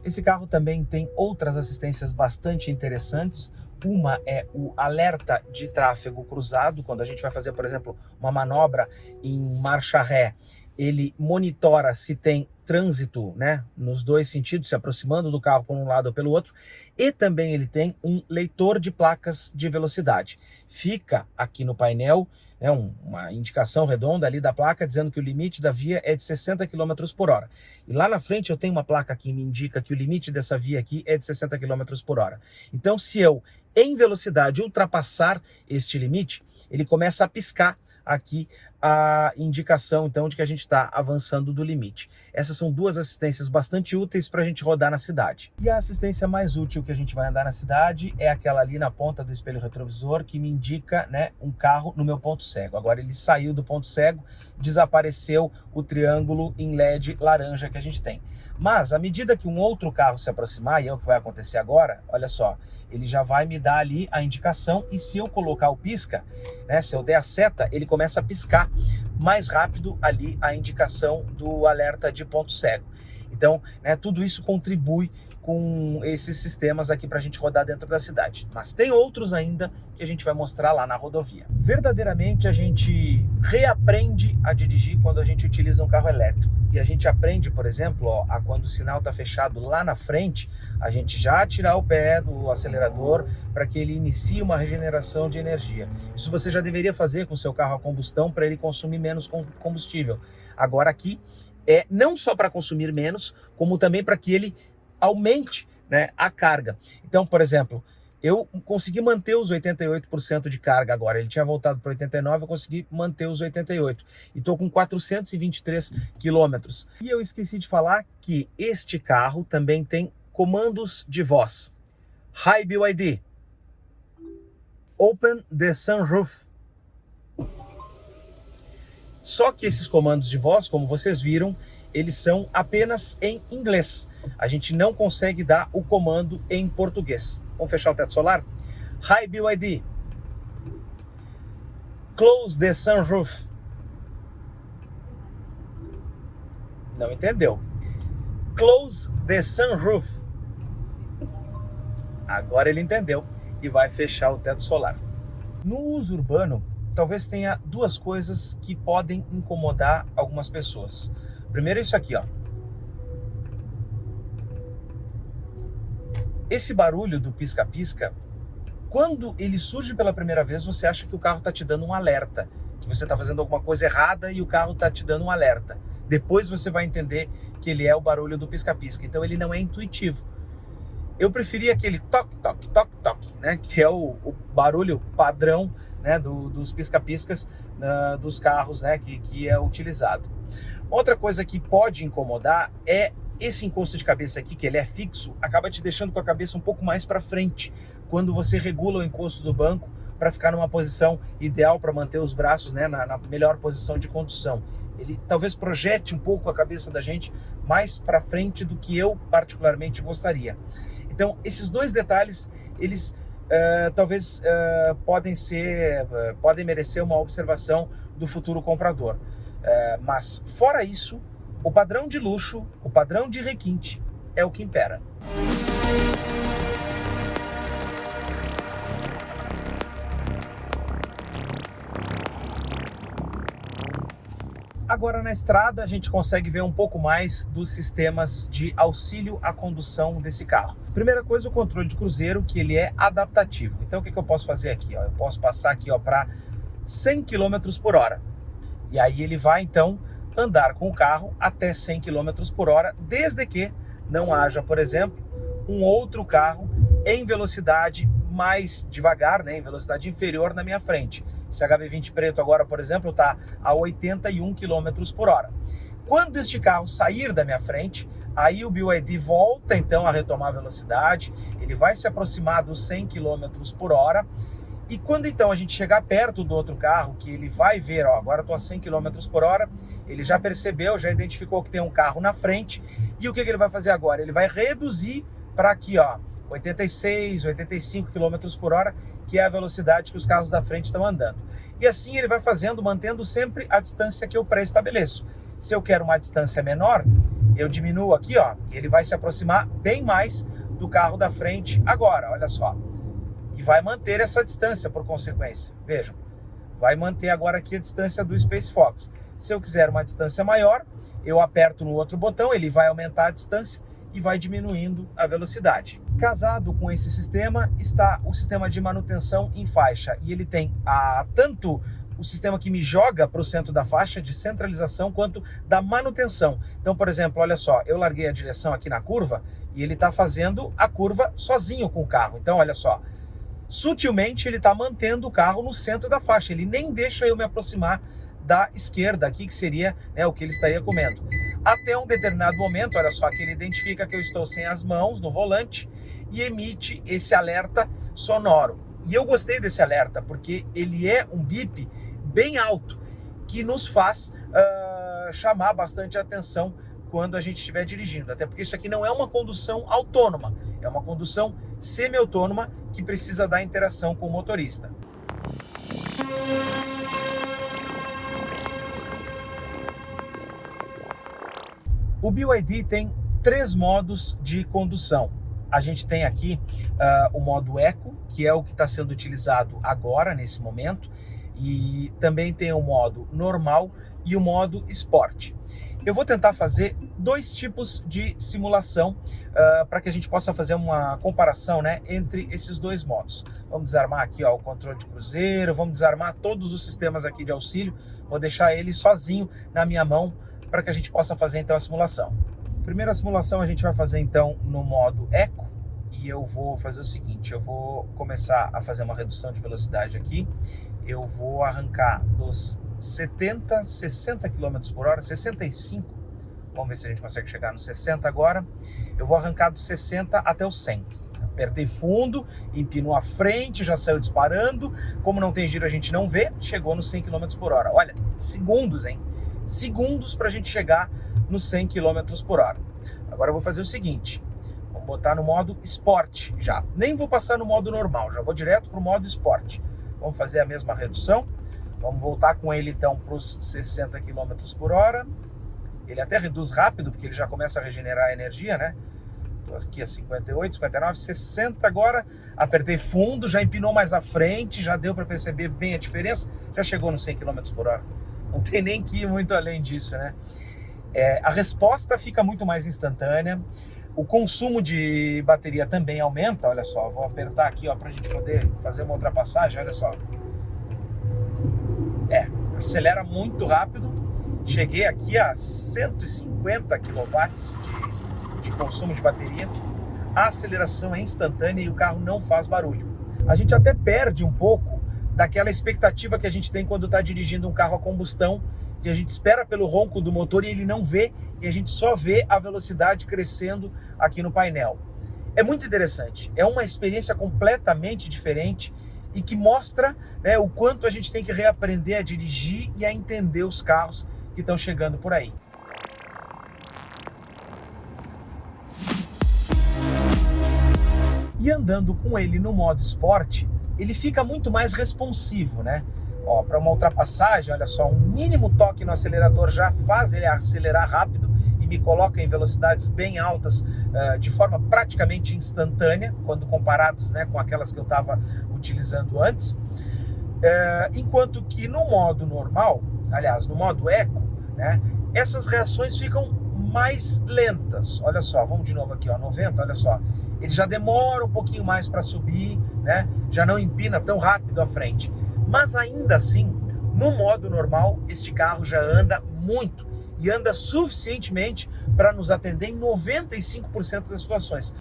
Esse carro também tem outras assistências bastante interessantes. Uma é o alerta de tráfego cruzado, quando a gente vai fazer, por exemplo, uma manobra em marcha ré, ele monitora se tem trânsito, né, nos dois sentidos, se aproximando do carro por um lado ou pelo outro, e também ele tem um leitor de placas de velocidade. Fica aqui no painel, né, uma indicação redonda ali da placa dizendo que o limite da via é de 60 km por hora. E lá na frente eu tenho uma placa que me indica que o limite dessa via aqui é de 60 km por hora. Então, se eu, em velocidade, ultrapassar este limite, ele começa a piscar aqui a indicação então de que a gente está avançando do limite. Essas são duas assistências bastante úteis para a gente rodar na cidade. E a assistência mais útil que a gente vai andar na cidade é aquela ali na ponta do espelho retrovisor que me indica, né, um carro no meu ponto cego. Agora ele saiu do ponto cego, desapareceu o triângulo em LED laranja que a gente tem. Mas à medida que um outro carro se aproximar, e é o que vai acontecer agora, olha só, ele já vai me dar ali a indicação, e se eu colocar o pisca, né, se eu der a seta, ele começa a piscar mais rápido ali a indicação do alerta de ponto cego. Então, né, tudo isso contribui com esses sistemas aqui para a gente rodar dentro da cidade. Mas tem outros ainda que a gente vai mostrar lá na rodovia. Verdadeiramente a gente reaprende a dirigir quando a gente utiliza um carro elétrico. E a gente aprende, por exemplo, a quando o sinal está fechado lá na frente, a gente já tirar o pé do acelerador para que ele inicie uma regeneração de energia. Isso você já deveria fazer com o seu carro a combustão para ele consumir menos combustível. Agora aqui é não só para consumir menos, como também para que ele aumente, né, a carga. Então, por exemplo, eu consegui manter os 88% de carga agora. Ele tinha voltado para 89%, eu consegui manter os 88%. E estou com 423 quilômetros. E eu esqueci de falar que este carro também tem comandos de voz. Hi BYD. Open the sunroof. Só que esses comandos de voz, como vocês viram, eles são apenas em inglês. A gente não consegue dar o comando em português. Vamos fechar o teto solar? Hi BYD. Close the sunroof. Não entendeu? Close the sunroof. Agora ele entendeu e vai fechar o teto solar. No uso urbano, talvez tenha duas coisas que podem incomodar algumas pessoas. Primeiro é isso aqui, ó. Esse barulho do pisca-pisca, quando ele surge pela primeira vez, você acha que o carro está te dando um alerta, que você está fazendo alguma coisa errada e o carro está te dando um alerta. Depois você vai entender que ele é o barulho do pisca-pisca, então ele não é intuitivo. Eu preferia aquele toque, toque, toque, toque, né? Que é o barulho padrão, né? Dos pisca-piscas dos carros, né? Que é utilizado. Outra coisa que pode incomodar é esse encosto de cabeça aqui, que ele é fixo, acaba te deixando com a cabeça um pouco mais para frente quando você regula o encosto do banco para ficar numa posição ideal para manter os braços, né, na melhor posição de condução. Ele talvez projete um pouco a cabeça da gente mais para frente do que eu particularmente gostaria. Então, esses dois detalhes, eles talvez podem merecer uma observação do futuro comprador. Mas, fora isso, o padrão de luxo, o padrão de requinte é o que impera. Agora na estrada a gente consegue ver um pouco mais dos sistemas de auxílio à condução desse carro. Primeira coisa, o controle de cruzeiro, que ele é adaptativo. Então o que eu posso fazer aqui? Eu posso passar aqui para 100 km por hora. E aí ele vai então andar com o carro até 100 km por hora, desde que não haja, por exemplo, um outro carro em velocidade mais devagar, né, em velocidade inferior na minha frente. Esse HB20 preto agora, por exemplo, está a 81 km por hora. Quando este carro sair da minha frente, aí o BYD volta então a retomar a velocidade, ele vai se aproximar dos 100 km por hora, e quando então a gente chegar perto do outro carro, que ele vai ver, ó, agora eu estou a 100 km por hora, ele já percebeu, já identificou que tem um carro na frente, e o que ele vai fazer agora? Ele vai reduzir para aqui, ó, 86, 85 km por hora, que é a velocidade que os carros da frente estão andando. E assim ele vai fazendo, mantendo sempre a distância que eu pré-estabeleço. Se eu quero uma distância menor, eu diminuo aqui, ó, e ele vai se aproximar bem mais do carro da frente agora, olha só. E vai manter essa distância por consequência. Vejam, vai manter agora aqui a distância do Space Fox. Se eu quiser uma distância maior, eu aperto no outro botão, ele vai aumentar a distância e vai diminuindo a velocidade. Casado com esse sistema está o sistema de manutenção em faixa, e ele tem tanto o sistema que me joga para o centro da faixa de centralização quanto da manutenção. Então, por exemplo, olha só, eu larguei a direção aqui na curva e ele está fazendo a curva sozinho com o carro. Então, olha só, sutilmente ele está mantendo o carro no centro da faixa, ele nem deixa eu me aproximar da esquerda aqui, que seria, né, o que ele estaria comendo. Até um determinado momento, olha só, que ele identifica que eu estou sem as mãos no volante e emite esse alerta sonoro. E eu gostei desse alerta, porque ele é um bip bem alto, que nos faz chamar bastante a atenção quando a gente estiver dirigindo. Até porque isso aqui não é uma condução autônoma, é uma condução semi-autônoma que precisa da interação com o motorista. O BYD tem 3 modos de condução. A gente tem aqui o modo Eco, que é o que está sendo utilizado agora, nesse momento, e também tem o modo normal e o modo Sport. Eu vou tentar fazer 2 tipos de simulação para que a gente possa fazer uma comparação, né, entre esses 2 modos. Vamos desarmar aqui o controle de cruzeiro, vamos desarmar todos os sistemas aqui de auxílio, vou deixar ele sozinho na minha mão para que a gente possa fazer então a simulação. Primeira simulação a gente vai fazer então no modo Eco, e eu vou fazer o seguinte, eu vou começar a fazer uma redução de velocidade aqui, eu vou arrancar dos 70, 60 km por hora, 65, vamos ver se a gente consegue chegar no 60 agora, eu vou arrancar dos 60 até os 100, apertei fundo, empinou a frente, já saiu disparando, como não tem giro a gente não vê, chegou nos 100 km por hora, olha, segundos, hein, segundos para a gente chegar nos 100 km por hora. Agora eu vou fazer o seguinte, vamos botar no modo Sport já, nem vou passar no modo normal, já vou direto para o modo Sport. Vamos fazer a mesma redução, vamos voltar com ele então para os 60 km por hora, ele até reduz rápido porque ele já começa a regenerar a energia, né? Estou aqui a 58, 59, 60 agora, apertei fundo, já empinou mais à frente, já deu para perceber bem a diferença, já chegou nos 100 km por hora, não tem nem que ir muito além disso, né? A resposta fica muito mais instantânea, o consumo de bateria também aumenta, olha só, vou apertar aqui para a gente poder fazer uma ultrapassagem, olha só. Acelera muito rápido, cheguei aqui a 150 kW de consumo de bateria, a aceleração é instantânea e o carro não faz barulho. A gente até perde um pouco daquela expectativa que a gente tem quando está dirigindo um carro a combustão, que a gente espera pelo ronco do motor e ele não vê, e a gente só vê a velocidade crescendo aqui no painel. É muito interessante, é uma experiência completamente diferente e que mostra, né, o quanto a gente tem que reaprender a dirigir e a entender os carros que estão chegando por aí. E andando com ele no modo Sport, ele fica muito mais responsivo, né? Para uma ultrapassagem, olha só, um mínimo toque no acelerador já faz ele acelerar rápido e me coloca em velocidades bem altas de forma praticamente instantânea, quando comparadas, né, com aquelas que eu estava utilizando antes. Enquanto que no modo normal, aliás, no modo Eco, né, essas reações ficam mais lentas. Olha só, vamos de novo aqui, 90, olha só. Ele já demora um pouquinho mais para subir, né, já não empina tão rápido à frente. Mas ainda assim, no modo normal, este carro já anda muito e anda suficientemente para nos atender em 95% das situações.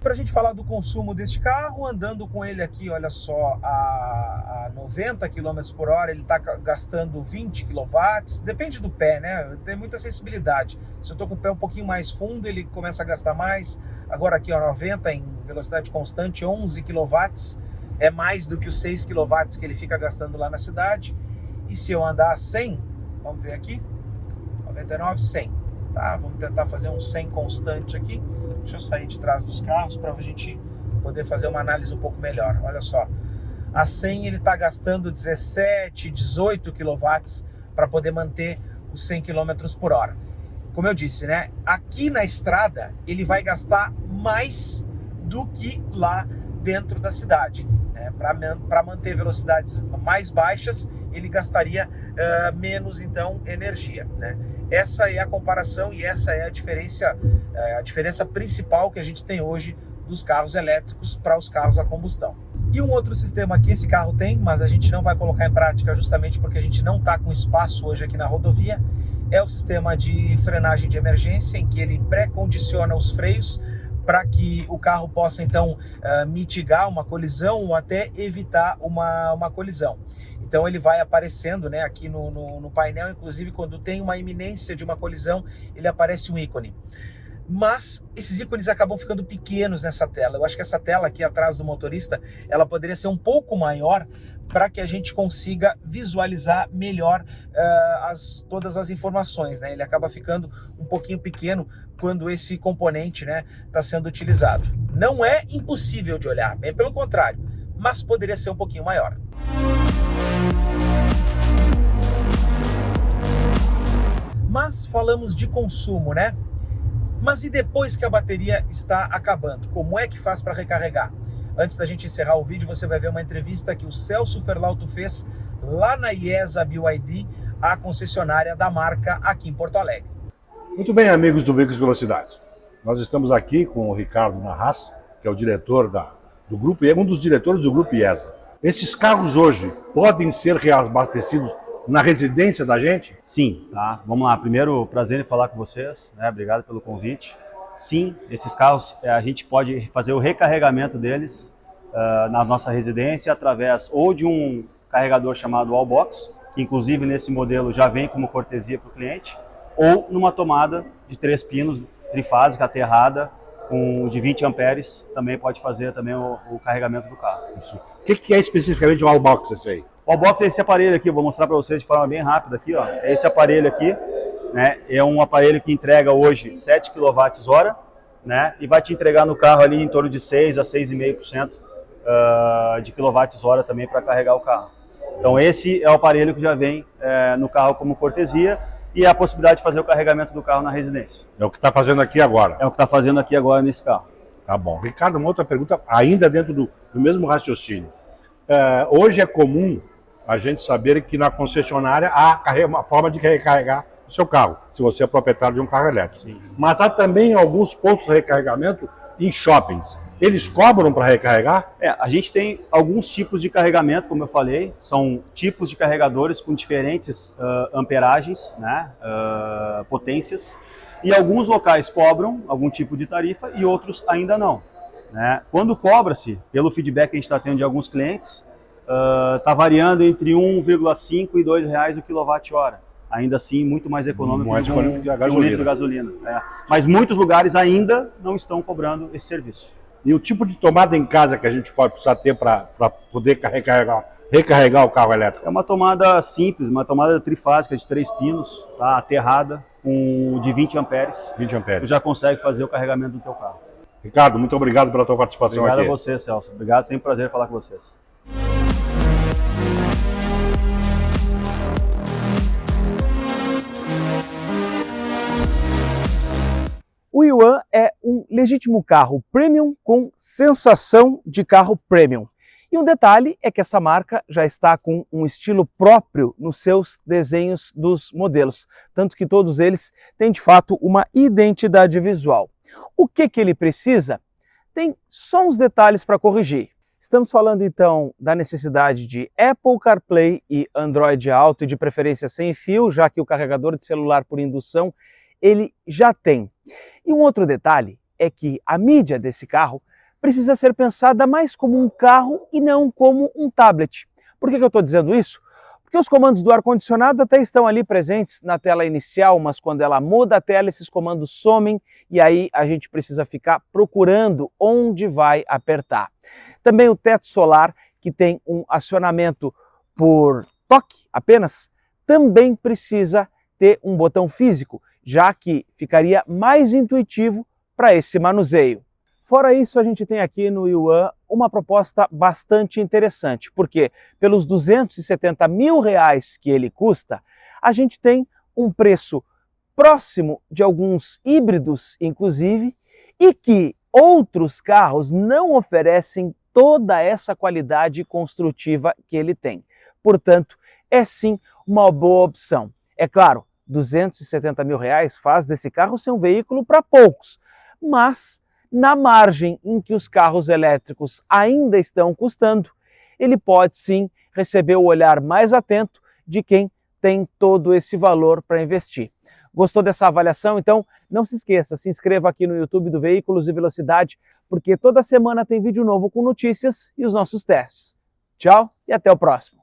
Para a gente falar do consumo deste carro, andando com ele aqui, olha só, a 90 km por hora, ele está gastando 20 kW, depende do pé, né? Tem muita sensibilidade. Se eu estou com o pé um pouquinho mais fundo, ele começa a gastar mais. Agora aqui, 90 em velocidade constante, 11 kW, é mais do que os 6 kW que ele fica gastando lá na cidade. E se eu andar a 100, vamos ver aqui, 99, 100, tá? Vamos tentar fazer um 100 constante aqui. Deixa eu sair de trás dos carros para a gente poder fazer uma análise um pouco melhor. Olha só, a 100 ele está gastando 17, 18 kW para poder manter os 100 km por hora. Como eu disse, né? Aqui na estrada ele vai gastar mais do que lá dentro da cidade. Né? Para manter velocidades mais baixas, ele gastaria menos então energia. Né? Essa é a comparação e essa é a diferença principal que a gente tem hoje dos carros elétricos para os carros a combustão. E um outro sistema que esse carro tem, mas a gente não vai colocar em prática justamente porque a gente não está com espaço hoje aqui na rodovia, é o sistema de frenagem de emergência, em que ele pré-condiciona os freios para que o carro possa então mitigar uma colisão ou até evitar uma colisão. Então ele vai aparecendo, né, aqui no painel, inclusive quando tem uma iminência de uma colisão, ele aparece um ícone. Mas esses ícones acabam ficando pequenos nessa tela. Eu acho que essa tela aqui atrás do motorista, ela poderia ser um pouco maior para que a gente consiga visualizar melhor todas as informações, né? Ele acaba ficando um pouquinho pequeno quando esse componente, né, está sendo utilizado. Não é impossível de olhar, bem pelo contrário, mas poderia ser um pouquinho maior. Mas falamos de consumo, né? Mas e depois que a bateria está acabando? Como é que faz para recarregar? Antes da gente encerrar o vídeo, você vai ver uma entrevista que o Celso Ferlauto fez lá na IESA BYD, a concessionária da marca aqui em Porto Alegre.
Muito bem, amigos do Veículos Velocidade. Nós estamos aqui com o Ricardo Narras, que é o diretor do grupo, e é um dos diretores do grupo IESA. Esses carros hoje podem ser reabastecidos na residência da gente?
Sim, tá? Vamos lá. Primeiro, prazer em falar com vocês, né? Obrigado pelo convite. Sim, esses carros a gente pode fazer o recarregamento deles na nossa residência através ou de um carregador chamado Wallbox, que inclusive nesse modelo já vem como cortesia para o cliente, ou numa tomada de 3 pinos, trifásica, aterrada, de 20 amperes, também pode fazer também o carregamento do carro.
Isso. O que é especificamente o Wallbox esse aí?
O Wallbox é esse aparelho aqui, eu vou mostrar para vocês de forma bem rápida aqui, ó. É esse aparelho aqui, né? É um aparelho que entrega hoje 7 kWh, né? E vai te entregar no carro ali em torno de 6 a 6,5% de kWh também para carregar o carro. Então esse é o aparelho que já vem no carro como cortesia e a possibilidade de fazer o carregamento do carro na residência.
É o que está fazendo aqui agora?
É o que está fazendo aqui agora nesse carro.
Tá bom. Ricardo, uma outra pergunta, ainda dentro do mesmo raciocínio. Hoje é comum a gente saber que na concessionária há uma forma de recarregar o seu carro, se você é proprietário de um carro elétrico.
Sim.
Mas há também alguns pontos de recarregamento em shoppings. Eles cobram para recarregar?
A gente tem alguns tipos de carregamento, como eu falei, são tipos de carregadores com diferentes amperagens, né, potências, e alguns locais cobram algum tipo de tarifa e outros ainda não. Né? Quando cobra-se, pelo feedback que a gente está tendo de alguns clientes, está variando entre 1,5 e R$2 o quilowatt-hora. Ainda assim, muito mais econômico que um litro de gasolina. Mas muitos lugares ainda não estão cobrando esse serviço.
E o tipo de tomada em casa que a gente pode precisar ter para poder recarregar o carro elétrico?
É uma tomada simples, uma tomada trifásica de 3 pinos, tá? Aterrada, de 20 amperes.
20 amperes.
Tu já consegue fazer o carregamento do teu carro.
Ricardo, muito obrigado pela tua participação aqui.
Obrigado a você, Celso. Obrigado, sempre um prazer falar com vocês.
O Yuan é um legítimo carro premium com sensação de carro premium. E um detalhe é que esta marca já está com um estilo próprio nos seus desenhos dos modelos, tanto que todos eles têm de fato uma identidade visual. O que ele precisa? Tem só uns detalhes para corrigir. Estamos falando então da necessidade de Apple CarPlay e Android Auto, e de preferência sem fio, já que o carregador de celular por indução ele já tem. E um outro detalhe é que a mídia desse carro precisa ser pensada mais como um carro e não como um tablet. Por que eu estou dizendo isso? Porque os comandos do ar-condicionado até estão ali presentes na tela inicial, mas quando ela muda a tela, esses comandos somem e aí a gente precisa ficar procurando onde vai apertar. Também o teto solar, que tem um acionamento por toque apenas, também precisa ter um botão físico, já que ficaria mais intuitivo para esse manuseio. Fora isso, a gente tem aqui no Yuan uma proposta bastante interessante, porque pelos R$270 mil que ele custa, a gente tem um preço próximo de alguns híbridos, inclusive, e que outros carros não oferecem toda essa qualidade construtiva que ele tem. Portanto, é sim uma boa opção. É claro, R$270 mil faz desse carro ser um veículo para poucos, mas na margem em que os carros elétricos ainda estão custando, ele pode sim receber o olhar mais atento de quem tem todo esse valor para investir. Gostou dessa avaliação? Então não se esqueça, se inscreva aqui no YouTube do Veículos e Velocidade, porque toda semana tem vídeo novo com notícias e os nossos testes. Tchau e até o próximo!